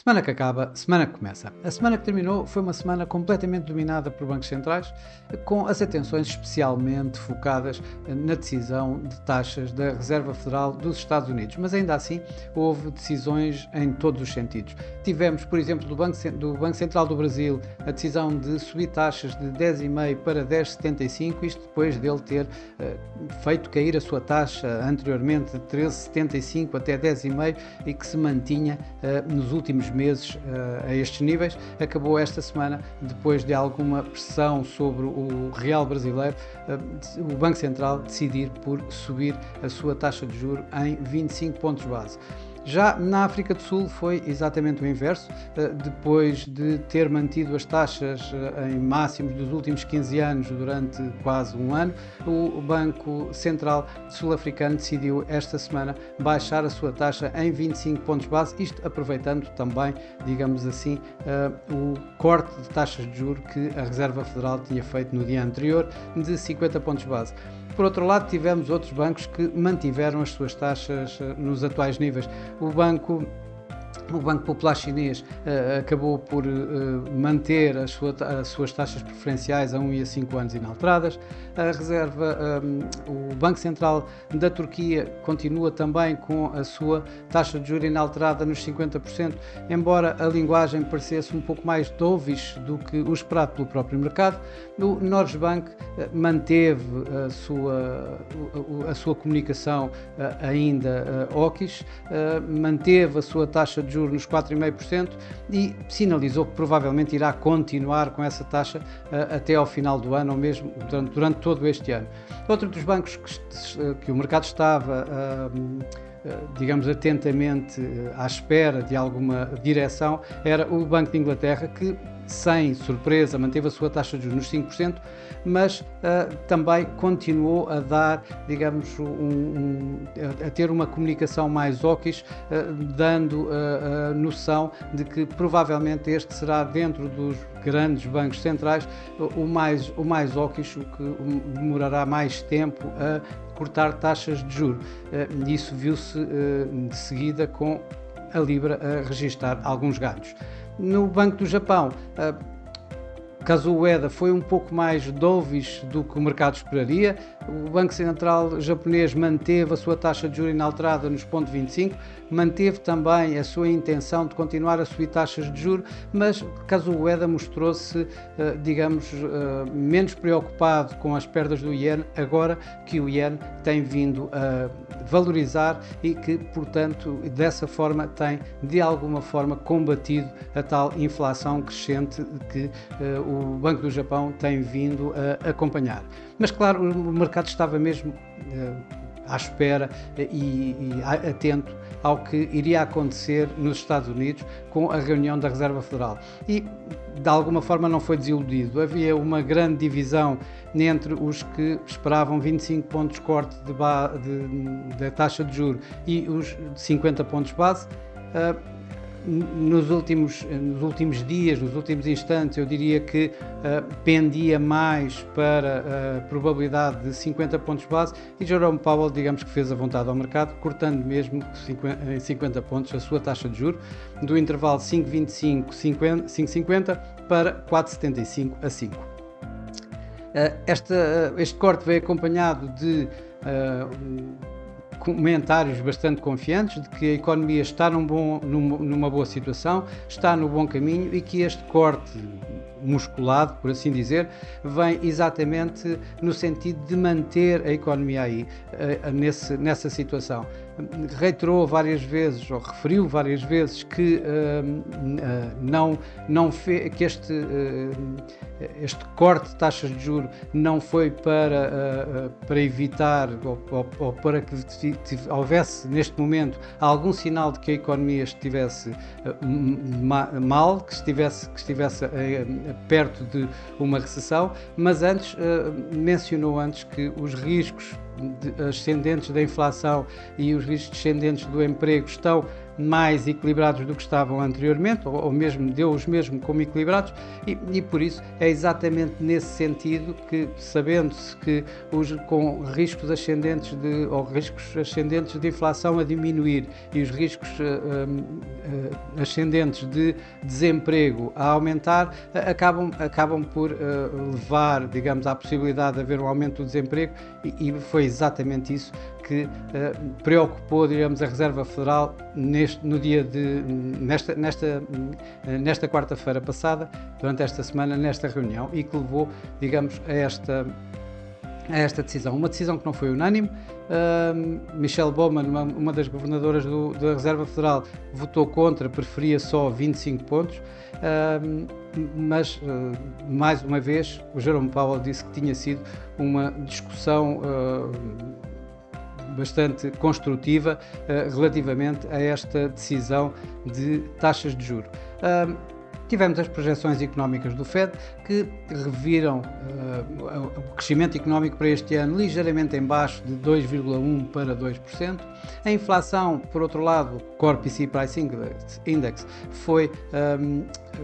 Semana que acaba, semana que começa. A semana que terminou foi uma semana completamente dominada por bancos centrais, com as atenções especialmente focadas na decisão de taxas da Reserva Federal dos Estados Unidos. Mas ainda assim, houve decisões em todos os sentidos. Tivemos, por exemplo, do Banco Central do Brasil, a decisão de subir taxas de 10,5 para 10,75, isto depois dele ter feito cair a sua taxa anteriormente de 13,75 até 10,5 e que se mantinha nos últimos meses a estes níveis. Acabou esta semana, depois de alguma pressão sobre o real brasileiro, o Banco Central decidir por subir a sua taxa de juros em 25 pontos base. Já na África do Sul foi exatamente o inverso, depois de ter mantido as taxas em máximos dos últimos 15 anos durante quase um ano, o Banco Central Sul-Africano decidiu esta semana baixar a sua taxa em 25 pontos base, isto aproveitando também, digamos assim, o corte de taxas de juros que a Reserva Federal tinha feito no dia anterior de 50 pontos base. Por outro lado, tivemos outros bancos que mantiveram as suas taxas nos atuais níveis. O Banco Popular Chinês acabou por manter as suas taxas preferenciais a 1 e a 5 anos inalteradas. O Banco Central da Turquia continua também com a sua taxa de juros inalterada nos 50%, embora a linguagem parecesse um pouco mais dovish do que o esperado pelo próprio mercado. O Norges Bank manteve a sua comunicação ainda hawkish, manteve a sua taxa de juros nos 4,5% e sinalizou que provavelmente irá continuar com essa taxa até ao final do ano ou mesmo durante todo este ano. Outro dos bancos que o mercado estava digamos, atentamente à espera de alguma direção era o Banco de Inglaterra, que sem surpresa manteve a sua taxa de juros nos 5%, mas também continuou a dar, digamos, a ter uma comunicação mais hawkish, dando a noção de que provavelmente este será, dentro dos grandes bancos centrais, o mais hawkish, o que demorará mais tempo a cortar taxas de juros. Isso viu-se de seguida com a Libra a registrar alguns ganhos. No Banco do Japão, Kazuo Ueda foi um pouco mais dovish do que o mercado esperaria. O Banco Central japonês manteve a sua taxa de juros inalterada nos 0,25, manteve também a sua intenção de continuar a subir taxas de juros, mas Kazuo Ueda mostrou-se, digamos, menos preocupado com as perdas do iene, agora que o iene tem vindo a valorizar e que, portanto, dessa forma tem, de alguma forma, combatido a tal inflação crescente que o Banco do Japão tem vindo a acompanhar. Mas, claro, o mercado estava mesmo à espera e atento ao que iria acontecer nos Estados Unidos com a reunião da Reserva Federal. E, de alguma forma, não foi desiludido. Havia uma grande divisão entre os que esperavam 25 pontos corte da taxa de juros e os de 50 pontos base. Nos últimos dias, nos últimos instantes, eu diria que pendia mais para a probabilidade de 50 pontos base e Jerome Powell, digamos que fez a vontade ao mercado, cortando mesmo em 50 pontos a sua taxa de juros, do intervalo 5,25-5,50 para 4,75 a 5. Este corte veio acompanhado de comentários bastante confiantes de que a economia está numa boa situação, está no bom caminho e que este corte musculado, por assim dizer, vem exatamente no sentido de manter a economia aí, nessa situação. Reiterou várias vezes, ou referiu várias vezes, que este corte de taxas de juros não foi para evitar ou para que houvesse neste momento algum sinal de que a economia estivesse mal, que estivesse perto de uma recessão, mas mencionou antes que os riscos ascendentes da inflação e os riscos descendentes do emprego estão mais equilibrados do que estavam anteriormente, ou mesmo deu-os mesmo como equilibrados, e por isso é exatamente nesse sentido que, sabendo-se que com riscos ascendentes de inflação a diminuir e os riscos ascendentes de desemprego a aumentar, acabam por levar, digamos, à possibilidade de haver um aumento do desemprego, e foi exatamente isso que preocupou, digamos, a Reserva Federal nesta quarta-feira passada, durante esta semana, nesta reunião, e que levou, digamos, a esta decisão. Uma decisão que não foi unânime. Michelle Bowman, uma das governadoras da Reserva Federal, votou contra, preferia só 25 pontos, mas mais uma vez o Jerome Powell disse que tinha sido uma discussão bastante construtiva relativamente a esta decisão de taxas de juros. Tivemos as projeções económicas do FED, que reviram o crescimento económico para este ano ligeiramente em baixo, de 2,1% para 2%. A inflação, por outro lado, Core PCE Price Index, foi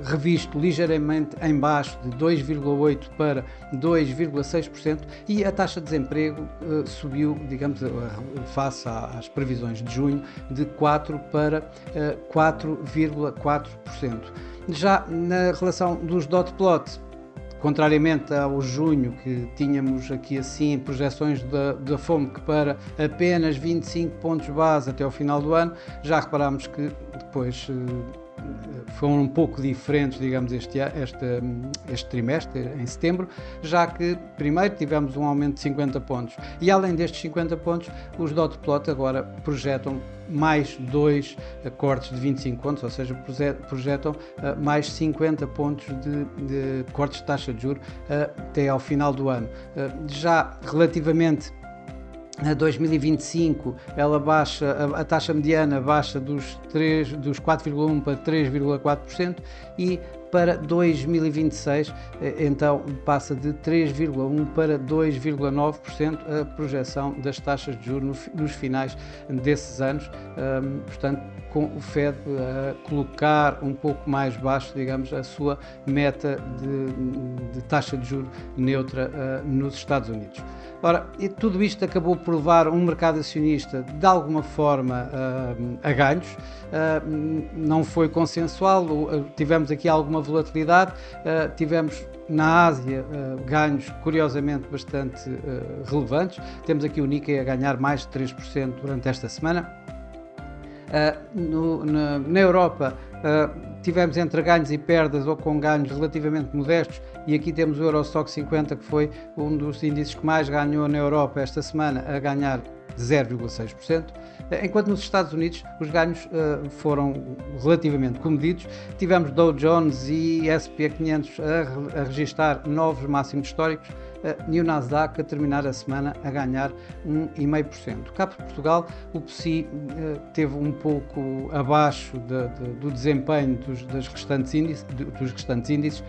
revisto ligeiramente em baixo, de 2,8% para 2,6%, e a taxa de desemprego subiu, digamos, face às previsões de junho, de 4% para 4,4%. Já na relação dos dot plots, contrariamente ao junho, que tínhamos aqui assim projeções da FOMC para apenas 25 pontos base até ao final do ano, já reparámos que depois foram um pouco diferentes, digamos, este trimestre, em setembro, já que primeiro tivemos um aumento de 50 pontos, e além destes 50 pontos, os dot plot agora projetam mais 2 cortes de 25 pontos, ou seja, projetam mais 50 pontos de cortes de taxa de juros até ao final do ano. Já relativamente a 2025, ela baixa, a taxa mediana baixa dos 4,1% para 3,4%, e para 2026, então, passa de 3,1% para 2,9% a projeção das taxas de juros nos finais desses anos, portanto, com o FED a colocar um pouco mais baixo, digamos, a sua meta de taxa de juros neutra nos Estados Unidos. Ora, e tudo isto acabou por levar um mercado acionista de alguma forma a ganhos. Não foi consensual, tivemos aqui alguma volatilidade, tivemos na Ásia ganhos curiosamente bastante relevantes. Temos aqui o Nikkei a ganhar mais de 3% durante esta semana. Na Europa tivemos entre ganhos e perdas, ou com ganhos relativamente modestos, e aqui temos o Eurostoxx 50, que foi um dos índices que mais ganhou na Europa esta semana, a ganhar 0,6%, enquanto nos Estados Unidos os ganhos foram relativamente comedidos. Tivemos Dow Jones e S&P 500 a registrar novos máximos históricos, e o Nasdaq a terminar a semana a ganhar 1,5%. Cá por Portugal, o PSI teve um pouco abaixo do desempenho dos restantes índices,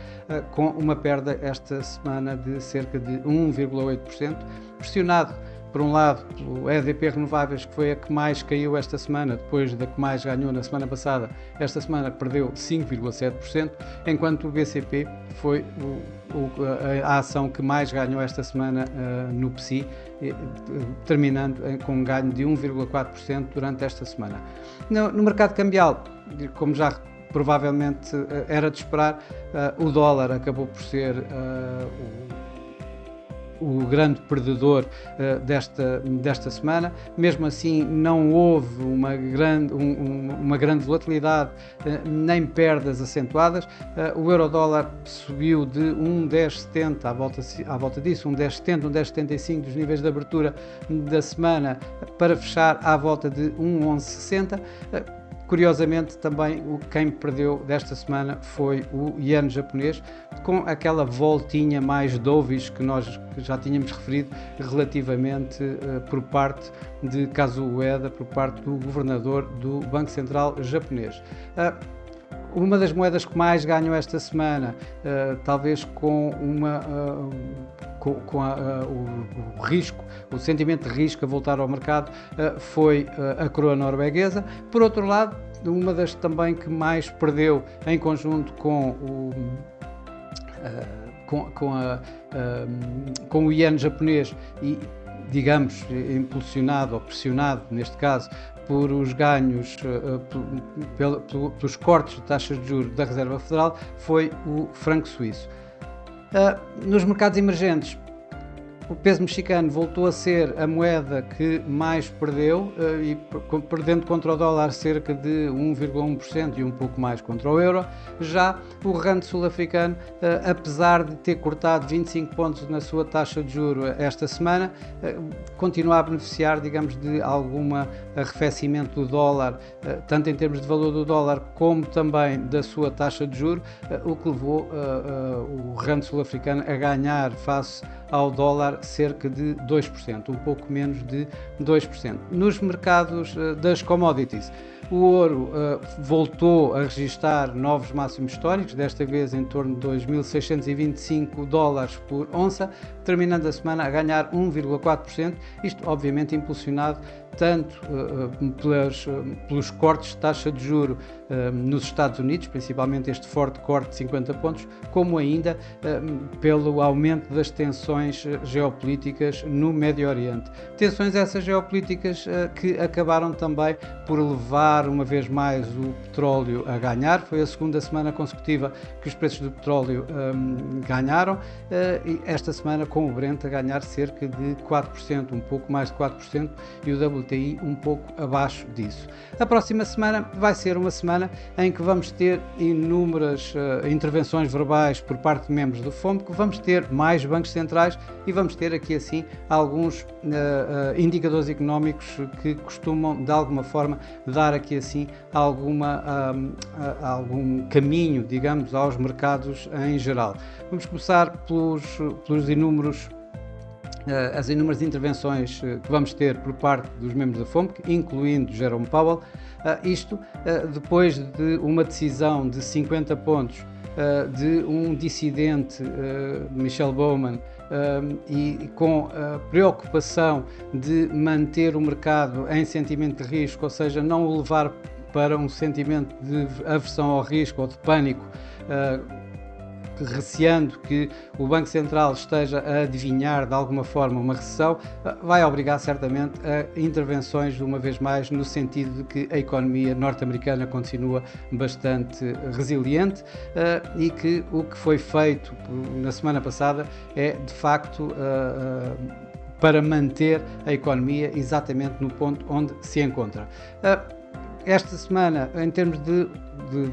com uma perda esta semana de cerca de 1,8%, pressionado por um lado o EDP Renováveis, que foi a que mais caiu esta semana, depois da que mais ganhou na semana passada. Esta semana perdeu 5,7%, enquanto o BCP foi a ação que mais ganhou esta semana no PSI, terminando com um ganho de 1,4% durante esta semana. No mercado cambial, como já provavelmente era de esperar, o dólar acabou por ser o grande perdedor desta semana. Mesmo assim, não houve uma grande volatilidade, nem perdas acentuadas. O euro-dólar subiu de 1,1070 à volta disso, 1,1070, 1,1075 dos níveis de abertura da semana, para fechar à volta de 1,1160. Curiosamente, também quem perdeu desta semana foi o iene japonês, com aquela voltinha mais dovish que nós já tínhamos referido relativamente por parte de Kazuo Ueda, por parte do governador do Banco Central japonês. Uma das moedas que mais ganham esta semana, talvez com o risco, o sentimento de risco a voltar ao mercado, foi a coroa norueguesa. Por outro lado, uma das também que mais perdeu em conjunto com o iene japonês e, digamos, impulsionado ou pressionado, neste caso, por os ganhos, pelos cortes de taxas de juros da Reserva Federal, foi o franco suíço. Nos mercados emergentes, o peso mexicano voltou a ser a moeda que mais perdeu, e perdendo contra o dólar cerca de 1,1% e um pouco mais contra o euro. Já o rand sul-africano, apesar de ter cortado 25 pontos na sua taxa de juro esta semana, continua a beneficiar, digamos, de algum arrefecimento do dólar, tanto em termos de valor do dólar como também da sua taxa de juro, o que levou o rand sul-africano a ganhar face ao dólar cerca de 2%, um pouco menos de 2%. Nos mercados das commodities, o ouro voltou a registrar novos máximos históricos, desta vez em torno de 2.625 dólares por onça, terminando a semana a ganhar 1,4%, isto obviamente impulsionado tanto pelos cortes de taxa de juro nos Estados Unidos, principalmente este forte corte de 50 pontos, como ainda pelo aumento das tensões geopolíticas no Médio Oriente. Tensões essas geopolíticas que acabaram também por levar uma vez mais o petróleo a ganhar. Foi a segunda semana consecutiva que os preços do petróleo ganharam, e esta semana com o Brent a ganhar cerca de 4%, um pouco mais de 4%, e o WTI um pouco abaixo disso. A próxima semana vai ser uma semana em que vamos ter inúmeras intervenções verbais por parte de membros do FOMC, vamos ter mais bancos centrais e vamos ter aqui assim alguns indicadores económicos que costumam de alguma forma dar aqui assim algum caminho, digamos, aos mercados em geral. Vamos começar pelos inúmeros as inúmeras intervenções que vamos ter por parte dos membros da FOMC, incluindo Jerome Powell, isto depois de uma decisão de 50 pontos de um dissidente, Michelle Bowman, e com a preocupação de manter o mercado em sentimento de risco, ou seja, não o levar para um sentimento de aversão ao risco ou de pânico, receando que o Banco Central esteja a adivinhar de alguma forma uma recessão, vai obrigar certamente a intervenções, de uma vez mais, no sentido de que a economia norte-americana continua bastante resiliente, e que o que foi feito na semana passada é, de facto, para manter a economia exatamente no ponto onde se encontra. Esta semana, em termos de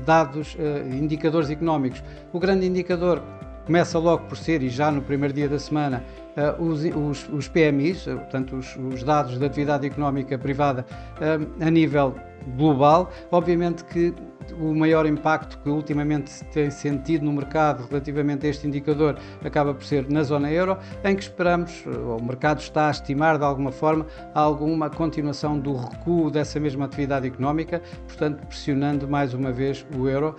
dados, indicadores económicos, o grande indicador começa logo por ser, e já no primeiro dia da semana, os PMIs, portanto os dados da atividade económica privada a nível global. Obviamente que o maior impacto que ultimamente se tem sentido no mercado relativamente a este indicador acaba por ser na zona euro, em que esperamos, ou o mercado está a estimar de alguma forma, alguma continuação do recuo dessa mesma atividade económica, portanto pressionando mais uma vez o euro,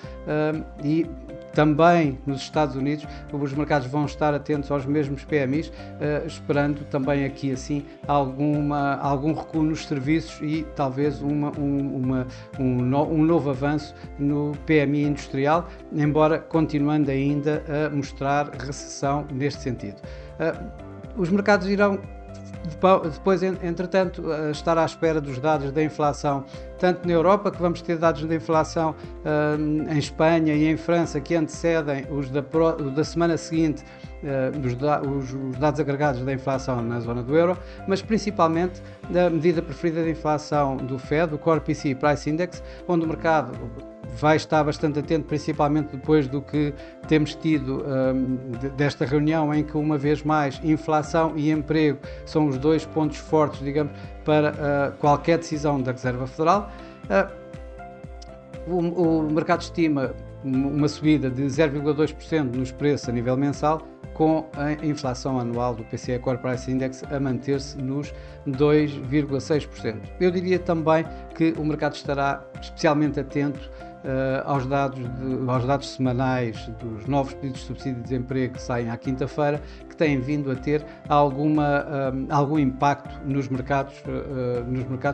e também nos Estados Unidos os mercados vão estar atentos aos mesmos PMIs, esperando também aqui assim algum recuo nos serviços e talvez um novo avanço no PMI industrial, embora continuando ainda a mostrar recessão neste sentido. Os mercados irão depois, entretanto, estar à espera dos dados da inflação, tanto na Europa, que vamos ter dados da inflação em Espanha e em França, que antecedem os da semana seguinte, os dados agregados da inflação na zona do euro, mas principalmente da medida preferida de inflação do FED, o Core PCE Price Index, onde o mercado vai estar bastante atento, principalmente depois do que temos tido desta reunião, em que, uma vez mais, inflação e emprego são os dois pontos fortes, digamos, para qualquer decisão da Reserva Federal. O mercado estima uma subida de 0,2% nos preços a nível mensal, com a inflação anual do PCE Core Price Index a manter-se nos 2,6%. Eu diria também que o mercado estará especialmente atento aos dados semanais dos novos pedidos de subsídio de desemprego que saem à quinta-feira, que têm vindo a ter algum impacto nos mercados,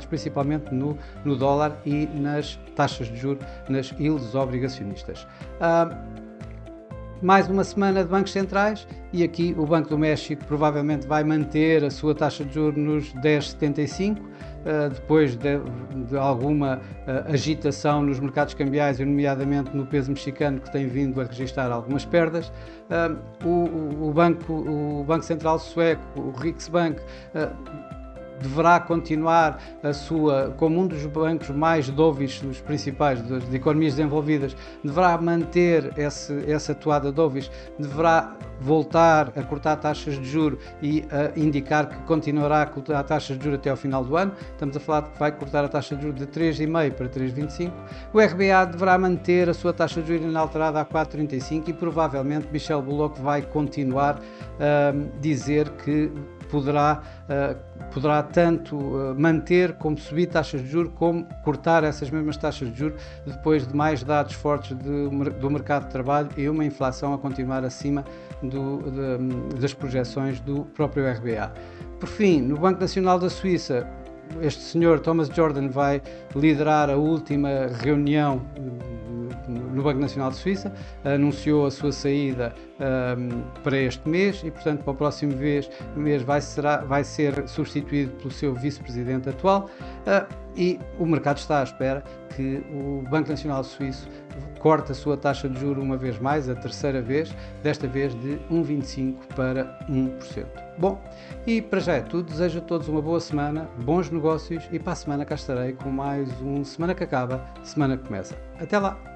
principalmente no dólar e nas taxas de juros, nas yields obrigacionistas. Mais uma semana de bancos centrais e aqui o Banco do México provavelmente vai manter a sua taxa de juros nos 10,75, depois de alguma agitação nos mercados cambiais, e nomeadamente no peso mexicano, que tem vindo a registrar algumas perdas. O Banco Central Sueco, o Riksbank, deverá continuar como um dos bancos mais dovish, dos principais das economias desenvolvidas, deverá manter essa toada dovish, deverá voltar a cortar taxas de juros e a indicar que continuará a cortar taxas de juros até ao final do ano. Estamos a falar de que vai cortar a taxa de juros de 3,5 para 3,25. O RBA deverá manter a sua taxa de juros inalterada a 4,35 e provavelmente Michel Bullock vai continuar a dizer que poderá tanto manter como subir taxas de juros, como cortar essas mesmas taxas de juros depois de mais dados fortes do mercado de trabalho e uma inflação a continuar acima das projeções do próprio RBA. Por fim, no Banco Nacional da Suíça, este senhor Thomas Jordan vai liderar a última reunião no Banco Nacional de Suíça, anunciou a sua saída para este mês e, portanto, para o próximo mês vai ser substituído pelo seu vice-presidente atual, e o mercado está à espera que o Banco Nacional Suíço corte a sua taxa de juros uma vez mais, a terceira vez, desta vez de 1,25% para 1%. Bom, e para já é tudo. Desejo a todos uma boa semana, bons negócios, e para a semana cá estarei com mais um Semana que Acaba, Semana que Começa. Até lá!